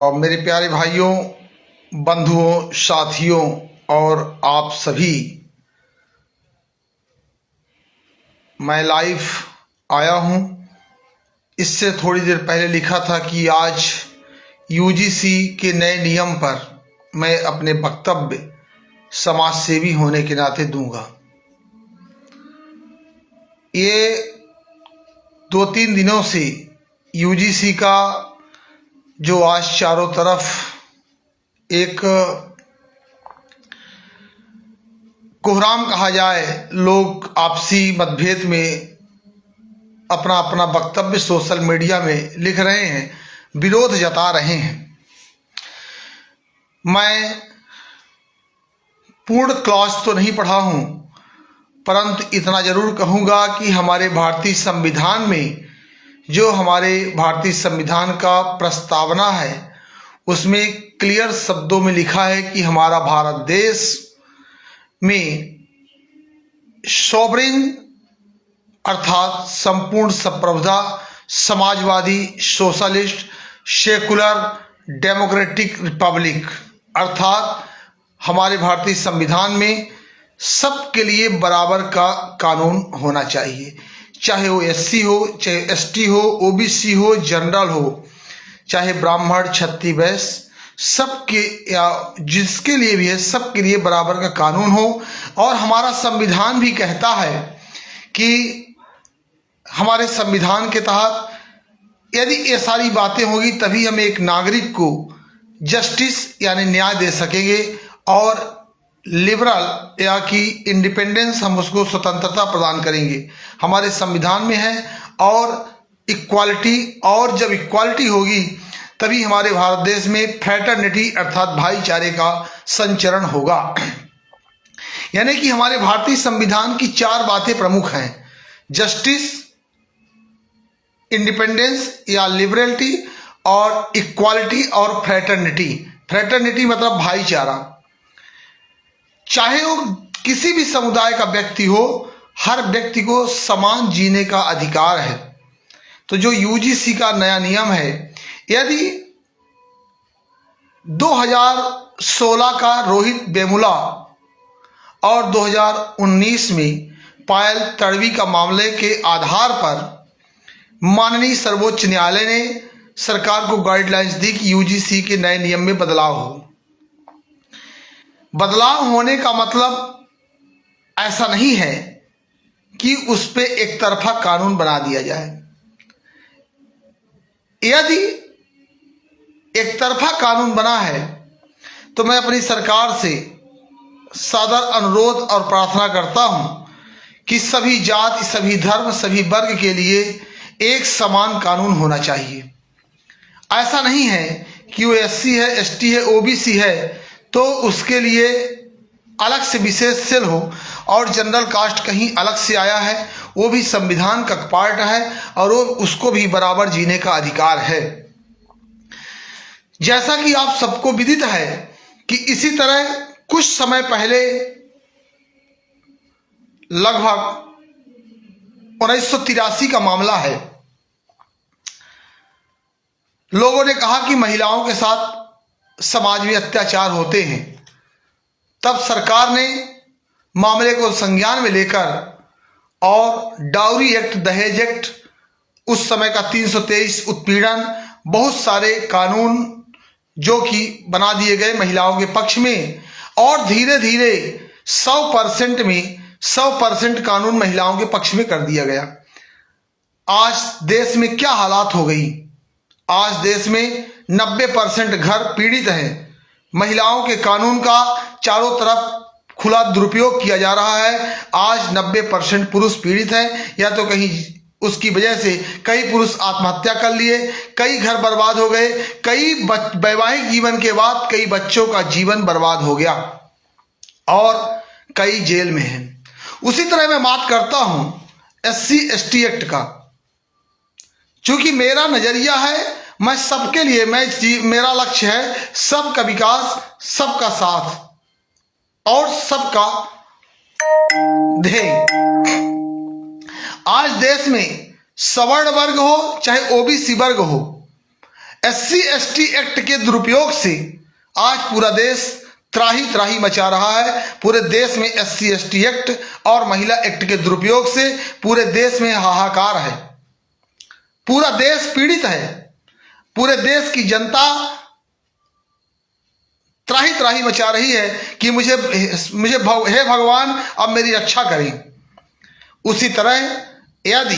और मेरे प्यारे भाइयों, बंधुओं, साथियों और आप सभी, मैं लाइव आया हूं। इससे थोड़ी देर पहले लिखा था कि आज यूजीसी के नए नियम पर मैं अपने वक्तव्य समाज सेवी होने के नाते दूंगा। ये 2-3 दिनों से यूजीसी का जो आज चारों तरफ एक कोहराम कहा जाए, लोग आपसी मतभेद में अपना अपना वक्तव्य सोशल मीडिया में लिख रहे हैं, विरोध जता रहे हैं। मैं पूर्ण क्लॉज तो नहीं पढ़ा हूं, परंतु इतना जरूर कहूंगा कि हमारे भारतीय संविधान में, जो हमारे भारतीय संविधान का प्रस्तावना है, उसमें क्लियर शब्दों में लिखा है कि हमारा भारत देश में सॉवरेन अर्थात संपूर्ण संप्रभुता, Samajwadi, socialist, secular, democratic Republic अर्थात हमारे भारतीय संविधान में सबके लिए बराबर का कानून होना चाहिए। चाहे वो एससी हो, चाहे एसटी हो, ओबीसी हो, जनरल हो, चाहे ब्राह्मण, क्षत्रिय, वैश्य, सबके या जिसके लिए भी है, सबके लिए बराबर का कानून हो। और हमारा संविधान भी कहता है कि हमारे संविधान के तहत यदि ये सारी बातें होगी तभी हम एक नागरिक को जस्टिस यानी न्याय दे सकेंगे, और लिबरल या कि इंडिपेंडेंस, हम उसको स्वतंत्रता प्रदान करेंगे, हमारे संविधान में है। और इक्वालिटी, और जब इक्वालिटी होगी तभी हमारे भारत देश में फ्रेटर्निटी अर्थात भाईचारे का संचरण होगा। यानी कि हमारे भारतीय संविधान की 4 बातें प्रमुख हैं: जस्टिस, इंडिपेंडेंस या लिबरलिटी, और इक्वालिटी, और फ्रेटर्निटी। फ्रेटर्निटी मतलब भाईचारा। चाहे वो किसी भी समुदाय का व्यक्ति हो, हर व्यक्ति को समान जीने का अधिकार है। तो जो यूजीसी का नया नियम है, यदि 2016 का रोहित वेमुला और 2019 में पायल तड़वी का मामले के आधार पर माननीय सर्वोच्च न्यायालय ने सरकार को गाइडलाइंस दी कि यूजीसी के नए नियम में बदलाव हो। बदलाव होने का मतलब ऐसा नहीं है कि उस पे एक तरफा कानून बना दिया जाए। यदि एक तरफा कानून बना है तो मैं अपनी सरकार से सादर अनुरोध और प्रार्थना करता हूं कि सभी जाति, सभी धर्म, सभी वर्ग के लिए एक समान कानून होना चाहिए। ऐसा नहीं है कि वो एससी है, एसटी है, ओबीसी है तो उसके लिए अलग से विशेष सेल हो, और जनरल कास्ट कहीं अलग से आया है, वो भी संविधान का पार्ट है और वो उसको भी बराबर जीने का अधिकार है। जैसा कि आप सबको विदित है कि इसी तरह कुछ समय पहले लगभग 1983 का मामला है। लोगों ने कहा कि महिलाओं के साथ समाज में अत्याचार होते हैं। तब सरकार ने मामले को संज्ञान में लेकर और डाउरी एक्ट, दहेज एक्ट, उस समय का 323 उत्पीड़न, बहुत सारे कानून जो कि बना दिए गए महिलाओं के पक्ष में, और धीरे धीरे 100% में 100% कानून महिलाओं के पक्ष में कर दिया गया। आज देश में क्या हालात हो गई? आज देश में 90% घर पीड़ित हैं। महिलाओं के कानून का चारों तरफ खुला दुरुपयोग किया जा रहा है। आज 90% पुरुष पीड़ित हैं, या तो कहीं उसकी वजह से कई पुरुष आत्महत्या कर लिए, कई घर बर्बाद हो गए, कई वैवाहिक जीवन के बाद कई बच्चों का जीवन बर्बाद हो गया, और कई जेल में हैं। उसी तरह मैं बात करता हूं एससी एसटी एक्ट का। चूंकि मेरा नजरिया है, मैं सबके लिए, मेरा लक्ष्य है सबका विकास, सबका साथ और सबका ध्येय। आज देश में सवर्ण वर्ग हो चाहे ओबीसी वर्ग हो, SC/ST एक्ट के दुरुपयोग से आज पूरा देश त्राही त्राही मचा रहा है। पूरे देश में SC/ST एक्ट और महिला एक्ट के दुरुपयोग से पूरे देश में हाहाकार है। पूरा देश पीड़ित है। पूरे देश की जनता त्राही त्राही मचा रही है कि मुझे हे भगवान अब मेरी रक्षा करें। उसी तरह यदि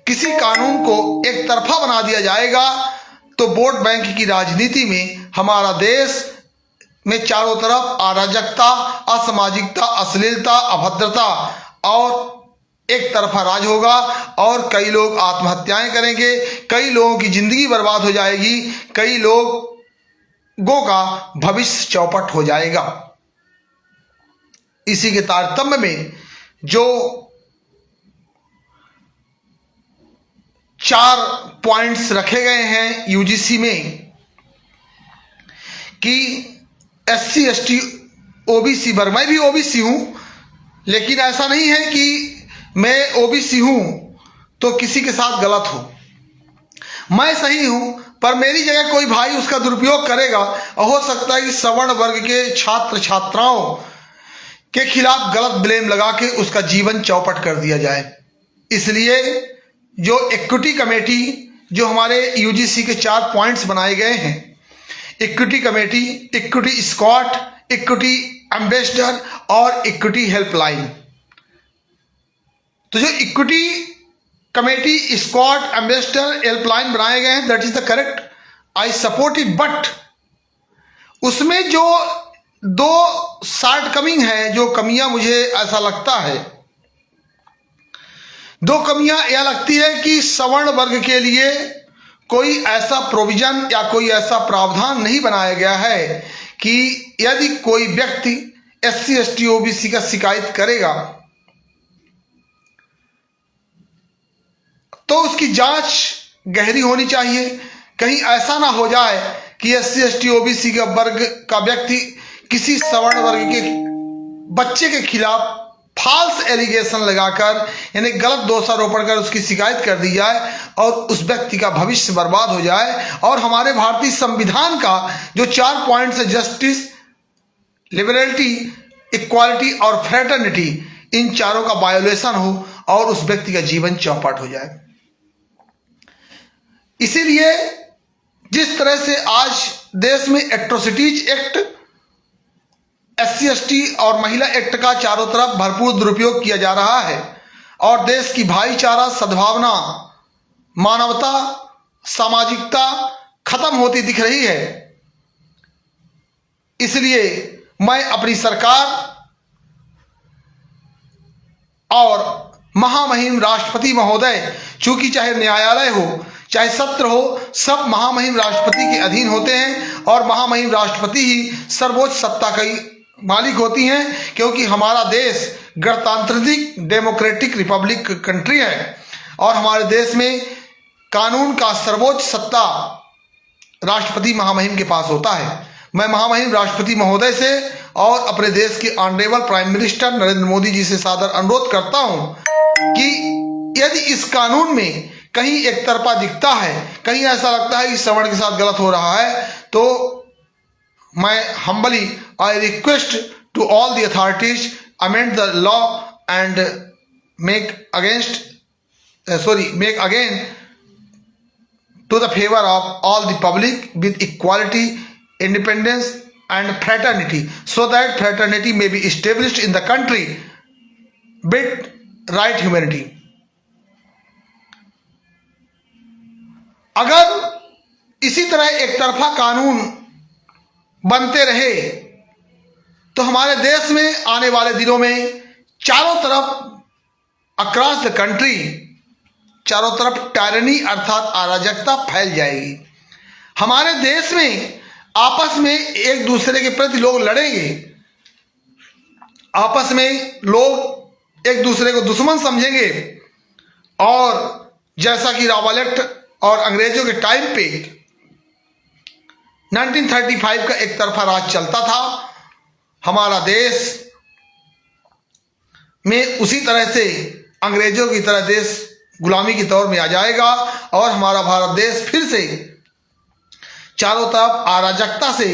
किसी कानून को एक तरफा बना दिया जाएगा तो वोट बैंक की राजनीति में हमारा देश में चारों तरफ अराजकता, असामाजिकता, अश्लीलता, अभद्रता और एक तरफा राज होगा और कई लोग आत्महत्याएं करेंगे, कई लोगों की जिंदगी बर्बाद हो जाएगी, कई लोगों का भविष्य चौपट हो जाएगा। इसी के तारतम्य में जो 4 पॉइंट्स रखे गए हैं यूजीसी में कि SC/ST OBC वर्ग, मैं भी OBC हूं, लेकिन ऐसा नहीं है कि मैं OBC हूं तो किसी के साथ गलत हो। मैं सही हूं पर मेरी जगह कोई भाई उसका दुरुपयोग करेगा और हो सकता है कि सवर्ण वर्ग के छात्र छात्राओं के खिलाफ गलत ब्लेम लगा के उसका जीवन चौपट कर दिया जाए। इसलिए जो इक्विटी कमेटी, जो हमारे यूजीसी के 4 पॉइंट्स बनाए गए हैं, equity committee, equity squad, equity ambassador और इक्विटी हेल्पलाइन, तो जो equity committee, squad, ambassador, helpline बनाए गए हैं, that is the correct, I support it. But उसमें जो 2 शॉर्टकमिंग है, जो कमियां मुझे ऐसा लगता है, 2 कमियां यह लगती है कि सवर्ण वर्ग के लिए कोई ऐसा प्रोविजन या कोई ऐसा प्रावधान नहीं बनाया गया है कि यदि कोई व्यक्ति SC/ST OBC का शिकायत करेगा तो उसकी जांच गहरी होनी चाहिए। कहीं ऐसा ना हो जाए कि SC/ST OBC का वर्ग का व्यक्ति किसी सवर्ण वर्ग के बच्चे के खिलाफ फॉल्स एलिगेशन लगाकर, यानी गलत दोषारोपण कर उसकी शिकायत कर दी जाए और उस व्यक्ति का भविष्य बर्बाद हो जाए और हमारे भारतीय संविधान का जो 4 पॉइंट्स है, जस्टिस, लिबरलिटी, इक्वालिटी और फ्रेटर्निटी, इन चारों का वायोलेशन हो और उस व्यक्ति का जीवन चौपट हो जाए। इसीलिए जिस तरह से आज देश में एट्रोसिटीज एक्ट, SC/ST और महिला एक्ट का चारों तरफ भरपूर दुरुपयोग किया जा रहा है और देश की भाईचारा, सद्भावना, मानवता, सामाजिकता खत्म होती दिख रही है। इसलिए मैं अपनी सरकार और महामहिम राष्ट्रपति महोदय, चूंकि चाहे न्यायालय हो चाहे सत्र हो, सब महामहिम राष्ट्रपति के अधीन होते हैं और महामहिम राष्ट्रपति ही सर्वोच्च सत्ता की मालिक होती हैं, क्योंकि हमारा देश गणतांत्रिक डेमोक्रेटिक रिपब्लिक कंट्री है और हमारे देश में कानून का सर्वोच्च सत्ता राष्ट्रपति महामहिम के पास होता है। मैं महामहिम राष्ट्रपति महोदय से और अपने देश के honourable prime minister Narendra Modi ji से सादर अनुरोध करता हूं कि यदि इस कानून में कहीं एक तरफा दिखता है, कहीं ऐसा लगता है कि सवर्ण के साथ गलत हो रहा है, तो मैं humbly I request to all the authorities amend the law and make again to the favor of all the public with equality, independence and fraternity, so that fraternity may be established in the country with right humanity. अगर इसी तरह एक तरफा कानून बनते रहे तो हमारे देश में आने वाले दिनों में चारों तरफ अक्रॉस द कंट्री, चारों तरफ टायरनी अर्थात अराजकता फैल जाएगी। हमारे देश में आपस में एक दूसरे के प्रति लोग लड़ेंगे, आपस में लोग एक दूसरे को दुश्मन समझेंगे और जैसा कि रावलेट और अंग्रेजों के टाइम पे 1935 का एक तरफा राज चलता था, हमारा देश में उसी तरह से अंग्रेजों की तरह देश गुलामी की तौर में आ जाएगा और हमारा भारत देश फिर से चारों तरफ अराजकता से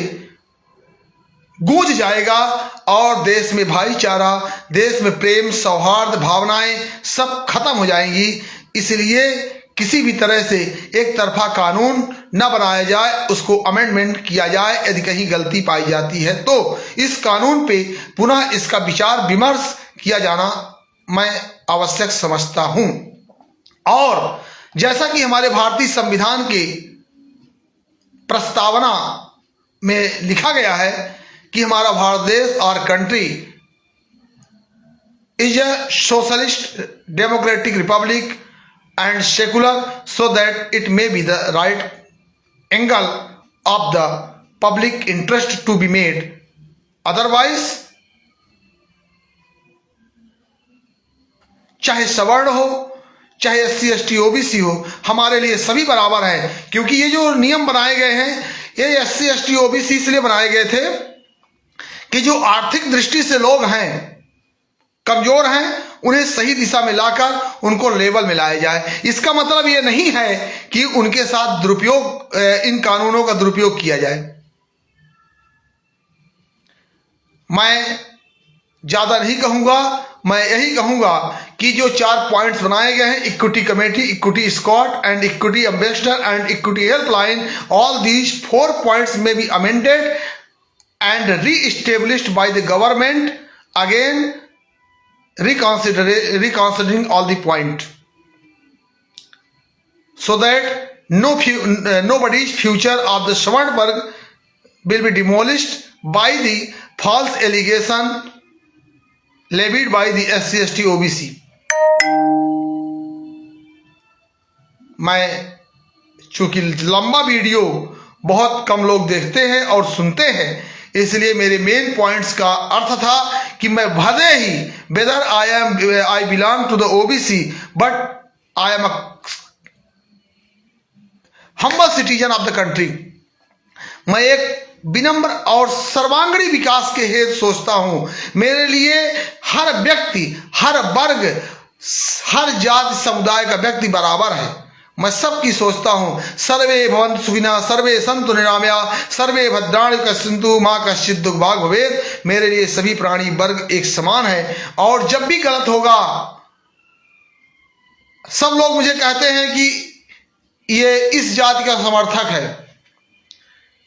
गूंज जाएगा और देश में भाईचारा, देश में प्रेम, सौहार्द भावनाएं सब खत्म हो जाएंगी। इसलिए किसी भी तरह से एक तरफा कानून न बनाया जाए, उसको अमेंडमेंट किया जाए। यदि कहीं गलती पाई जाती है तो इस कानून पे पुनः इसका विचार विमर्श किया जाना मैं आवश्यक समझता हूं। और जैसा कि हमारे भारतीय संविधान के प्रस्तावना में लिखा गया है कि हमारा भारत देश, our country is a socialist democratic republic and secular, so that it may be the right angle of the public interest to be made. Otherwise, चाहे सवर्ण हो, चाहे SC ST OBC हो, हमारे लिए सभी बराबर हैं। क्योंकि ये जो नियम बनाए गए हैं ये SC ST OBC इसलिए बनाए गए थे कि जो आर्थिक दृष्टि से लोग हैं, कमजोर हैं, उन्हें सही दिशा में लाकर उनको लेवल में लाया जाए। इसका मतलब यह नहीं है कि उनके साथ दुरुपयोग, इन कानूनों का दुरुपयोग किया जाए। मैं ज्यादा नहीं कहूंगा, मैं यही कहूंगा कि जो 4 पॉइंट्स बनाए गए हैं, equity committee, equity squad and equity ambassador and equity helpline, all these 4 points में be amended and re-established by the government, again reconsidering all the point, so that nobody's future of the Savarna Varg will be demolished by the false allegation levied by the SC ST OBC. मैं चूंकि लंबा video बहुत कम लोग देखते हैं और सुनते हैं, इसलिए मेरे मेन पॉइंट्स का अर्थ था कि मैं भले ही whether I belong to the OBC but I am a humble citizen of the country. मैं एक विनम्र और सर्वांगीण विकास के हेतु सोचता हूं। मेरे लिए हर व्यक्ति, हर वर्ग, हर जाति समुदाय का व्यक्ति बराबर है। मैं सबकी सोचता हूं। सर्वे भवन्तु सुखिनः, सर्वे सन्तु निरामयाः, सर्वे भद्राणि पश्यन्तु मा कश्चित् दुर्भाग् भवेत्। मेरे लिए सभी प्राणी वर्ग एक समान है। और जब भी गलत होगा, सब लोग मुझे कहते हैं कि ये इस जाति का समर्थक है,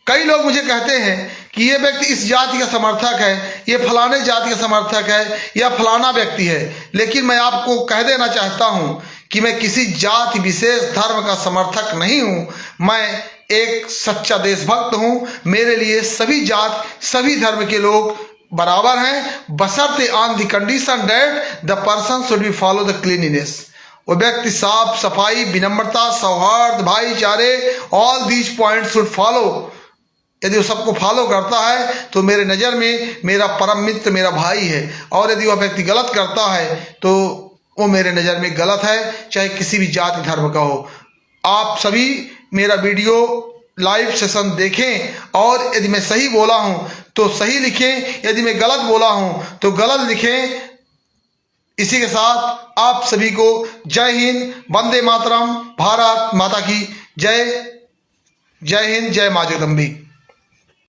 कई लोग मुझे कहते हैं कि ये व्यक्ति इस जाति का समर्थक है, ये फलाने जाति का समर्थक है, या फलाना व्यक्ति है। लेकिन मैं आपको कह देना चाहता हूं कि मैं किसी जाति विशेष धर्म का समर्थक नहीं हूं। मैं एक सच्चा देशभक्त हूं। मेरे लिए सभी जात, सभी धर्म के लोग बराबर हैं, बशर्ते on the condition that the person should be follow the cleanliness. वो व्यक्ति साफ सफाई, विनम्रता, सौहार्द, भाईचारे, all these point should follow. यदि वो सबको फॉलो करता है तो मेरे नज़र में मेरा परम मित्र, मेरा भाई है। और यदि वह व्यक्ति गलत करता है तो वो मेरे नज़र में गलत है, चाहे किसी भी जाति धर्म का हो। आप सभी मेरा वीडियो लाइव सेशन देखें और यदि मैं सही बोला हूं तो सही लिखें, यदि मैं गलत बोला हूं तो गलत लिखें। इसी के साथ आप सभी को जय हिंद, वंदे मातरम, भारत माता की जय। जय हिंद, जय माँ जगदम्बी।